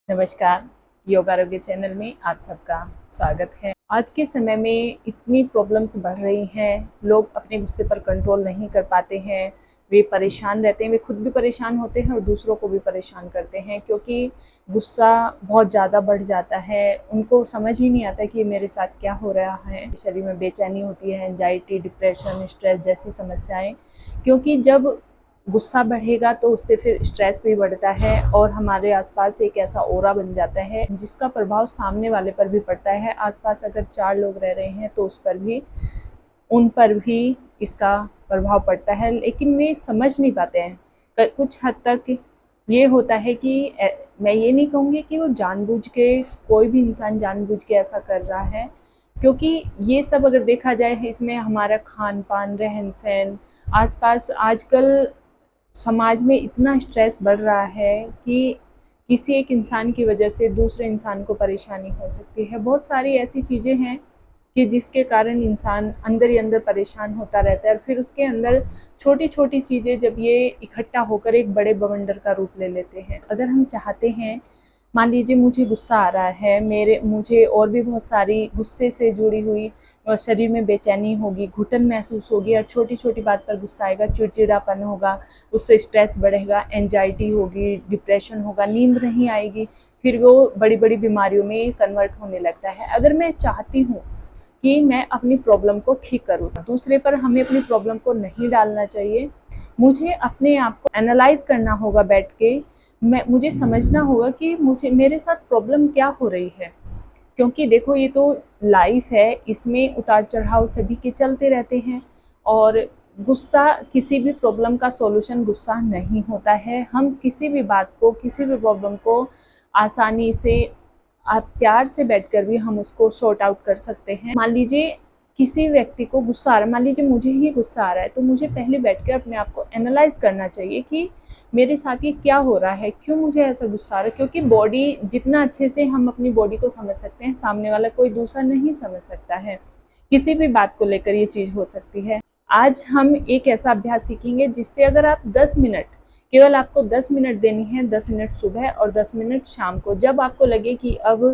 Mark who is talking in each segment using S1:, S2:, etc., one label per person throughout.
S1: नमस्कार। योग आरोग्य चैनल में आप सबका स्वागत है। आज के समय में इतनी प्रॉब्लम्स बढ़ रही हैं, लोग अपने गुस्से पर कंट्रोल नहीं कर पाते हैं, वे परेशान रहते हैं, वे खुद भी परेशान होते हैं और दूसरों को भी परेशान करते हैं क्योंकि गुस्सा बहुत ज़्यादा बढ़ जाता है। उनको समझ ही नहीं आता कि मेरे साथ क्या हो रहा है। शरीर में बेचैनी होती है, एंजाइटी, डिप्रेशन, स्ट्रेस जैसी समस्याएं, क्योंकि जब गुस्सा बढ़ेगा तो उससे फिर स्ट्रेस भी बढ़ता है और हमारे आसपास एक ऐसा ओरा बन जाता है जिसका प्रभाव सामने वाले पर भी पड़ता है। आसपास अगर 4 लोग रह रहे हैं तो उन पर भी इसका प्रभाव पड़ता है, लेकिन वे समझ नहीं पाते हैं। कुछ हद तक ये होता है कि मैं ये नहीं कहूँगी कि वो जानबूझ के, कोई भी इंसान जानबूझ के ऐसा कर रहा है, क्योंकि ये सब अगर देखा जाए इसमें हमारा खान पान, रहन सहन, आसपास आजकल समाज में इतना स्ट्रेस बढ़ रहा है कि किसी एक इंसान की वजह से दूसरे इंसान को परेशानी हो सकती है। बहुत सारी ऐसी चीज़ें हैं कि जिसके कारण इंसान अंदर ही अंदर परेशान होता रहता है और फिर उसके अंदर छोटी छोटी चीज़ें जब ये इकट्ठा होकर एक बड़े बवंडर का रूप ले लेते हैं। अगर हम चाहते हैं, मान लीजिए मुझे गुस्सा आ रहा है, मुझे और भी बहुत सारी गुस्से से जुड़ी हुई और शरीर में बेचैनी होगी, घुटन महसूस होगी और छोटी छोटी बात पर गुस्सा आएगा, चिड़चिड़ापन होगा, उससे स्ट्रेस बढ़ेगा, एंजाइटी होगी, डिप्रेशन होगा, नींद नहीं आएगी, फिर वो बड़ी बड़ी बीमारियों में कन्वर्ट होने लगता है। अगर मैं चाहती हूँ कि मैं अपनी प्रॉब्लम को ठीक करूँ, दूसरे पर हमें अपनी प्रॉब्लम को नहीं डालना चाहिए। मुझे अपने आप को एनालाइज करना होगा बैठ के, मुझे समझना होगा कि मेरे साथ प्रॉब्लम क्या हो रही है। क्योंकि देखो, ये तो लाइफ है, इसमें उतार चढ़ाव सभी के चलते रहते हैं और गुस्सा, किसी भी प्रॉब्लम का सॉल्यूशन गुस्सा नहीं होता है। हम किसी भी बात को, किसी भी प्रॉब्लम को आसानी से, आप प्यार से बैठकर भी हम उसको सॉर्ट आउट कर सकते हैं। मान लीजिए किसी व्यक्ति को गुस्सा आ रहा है, मान लीजिए मुझे ही गुस्सा आ रहा है, तो मुझे पहले बैठकर अपने आप को एनालाइज करना चाहिए कि मेरे साथ ये क्या हो रहा है, क्यों मुझे ऐसा गुस्सा आ रहा है। क्योंकि बॉडी, जितना अच्छे से हम अपनी बॉडी को समझ सकते हैं, सामने वाला कोई दूसरा नहीं समझ सकता है। किसी भी बात को लेकर ये चीज़ हो सकती है। आज हम एक ऐसा अभ्यास सीखेंगे जिससे अगर आप 10 मिनट, केवल आपको 10 मिनट देनी है, 10 मिनट सुबह और 10 मिनट शाम को, जब आपको लगे कि अब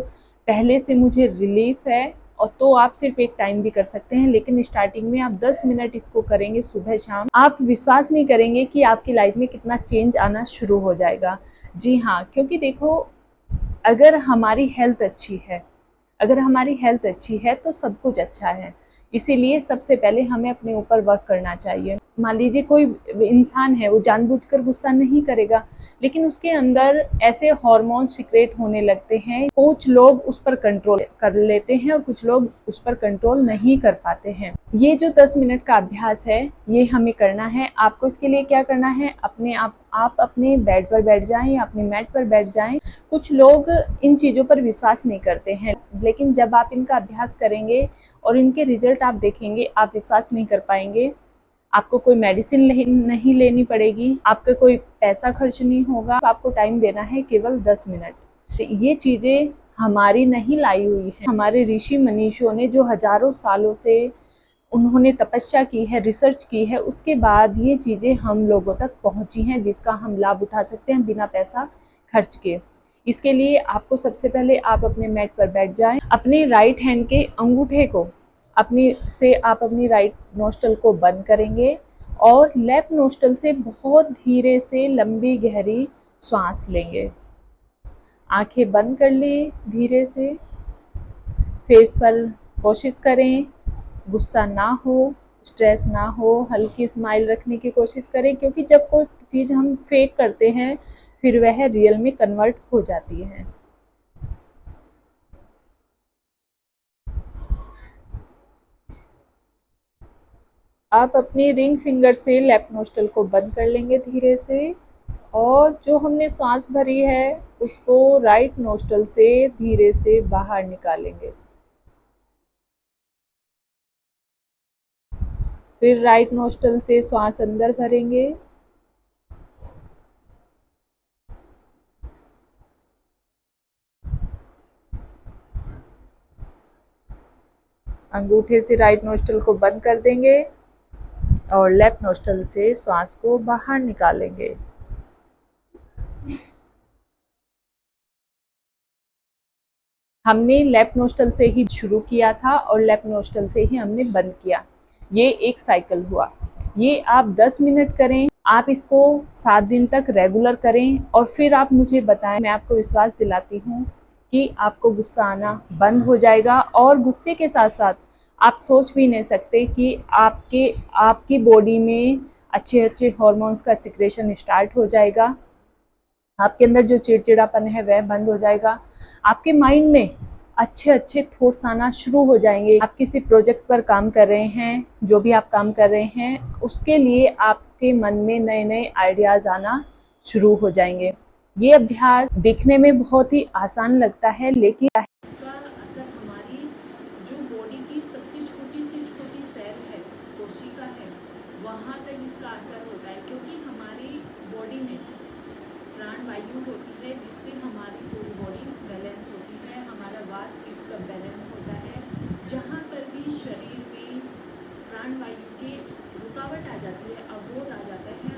S1: पहले से मुझे रिलीफ है, और तो आप सिर्फ एक टाइम भी कर सकते हैं, लेकिन स्टार्टिंग में आप 10 मिनट इसको करेंगे सुबह शाम, आप विश्वास नहीं करेंगे कि आपकी लाइफ में कितना चेंज आना शुरू हो जाएगा। जी हाँ, क्योंकि देखो, अगर हमारी हेल्थ अच्छी है, अगर हमारी हेल्थ अच्छी है तो सब कुछ अच्छा है। इसीलिए सबसे पहले हमें अपने ऊपर वर्क करना चाहिए। मान लीजिए कोई इंसान है, वो जानबूझकर गुस्सा नहीं करेगा, लेकिन उसके अंदर ऐसे हार्मोन सिक्रेट होने लगते हैं, कुछ लोग उस पर कंट्रोल कर लेते हैं और कुछ लोग उस पर कंट्रोल नहीं कर पाते हैं। ये जो 10 मिनट का अभ्यास है, ये हमें करना है। आपको इसके लिए क्या करना है, आप अपने बेड पर बैठ जाएं या अपने मैट पर बैठ जाएं। कुछ लोग इन चीज़ों पर विश्वास नहीं करते हैं, लेकिन जब आप इनका अभ्यास करेंगे और इनके रिजल्ट आप देखेंगे, आप विश्वास नहीं कर पाएंगे। आपको कोई मेडिसिन नहीं लेनी पड़ेगी, आपका कोई पैसा खर्च नहीं होगा, आपको टाइम देना है केवल 10 मिनट। ये चीज़ें हमारी नहीं लाई हुई है, हमारे ऋषि मनीषियों ने, जो हजारों सालों से उन्होंने तपस्या की है, रिसर्च की है, उसके बाद ये चीज़ें हम लोगों तक पहुंची हैं, जिसका हम लाभ उठा सकते हैं बिना पैसा खर्च के। इसके लिए आपको सबसे पहले, आप अपने मैट पर बैठ जाएं, अपने राइट हैंड के अंगूठे को आप अपनी राइट नोस्ट्रल को बंद करेंगे और लेफ्ट नोस्ट्रल से बहुत धीरे से लंबी गहरी सांस लेंगे। आंखें बंद कर ली धीरे से, फेस पर कोशिश करें गुस्सा ना हो, स्ट्रेस ना हो, हल्की स्माइल रखने की कोशिश करें, क्योंकि जब कोई चीज़ हम फेक करते हैं फिर वह रियल में कन्वर्ट हो जाती है। आप अपनी रिंग फिंगर से लेफ्ट नोस्ट्रल को बंद कर लेंगे धीरे से, और जो हमने सांस भरी है उसको राइट नोस्ट्रल से धीरे से बाहर निकालेंगे। फिर राइट नोस्ट्रल से सांस अंदर भरेंगे, अंगूठे से राइट नोस्ट्रल को बंद कर देंगे और लेफ्ट नोस्ट्रल से सांस को बाहर निकालेंगे। हमने लेफ्ट नोस्टल से ही शुरू किया था और लेफ्ट नोस्टल से ही हमने बंद किया। ये एक साइकिल हुआ। ये आप 10 मिनट करें, आप इसको 7 दिन तक रेगुलर करें और फिर आप मुझे बताएं। मैं आपको विश्वास दिलाती हूँ कि आपको गुस्सा आना बंद हो जाएगा और गुस्से के साथ साथ आप सोच भी नहीं सकते कि आपकी बॉडी में अच्छे अच्छे हॉर्मोन्स का सिक्रेशन स्टार्ट हो जाएगा। आपके अंदर जो चिड़चिड़ापन है वह बंद हो जाएगा। आपके माइंड में अच्छे अच्छे थॉट्स आना शुरू हो जाएंगे। आप किसी प्रोजेक्ट पर काम कर रहे हैं, जो भी आप काम कर रहे हैं उसके लिए आपके मन में नए नए आइडियाज़ आना शुरू हो जाएंगे। ये अभ्यास दिखने में बहुत ही आसान लगता है, लेकिन इसका असर हमारी जो बॉडी की सबसे छोटी से छोटी सेल है, कोशिका है, वहाँ तक इसका असर होता है। क्योंकि हमारी बॉडी में प्राण वायु होती है जिससे हमारी पूरी बॉडी बैलेंस होती है, हमारा वात पित्त का बैलेंस होता है। जहाँ पर भी शरीर में प्राण वायु की रुकावट आ जाती है, अवरोध आ जाता है,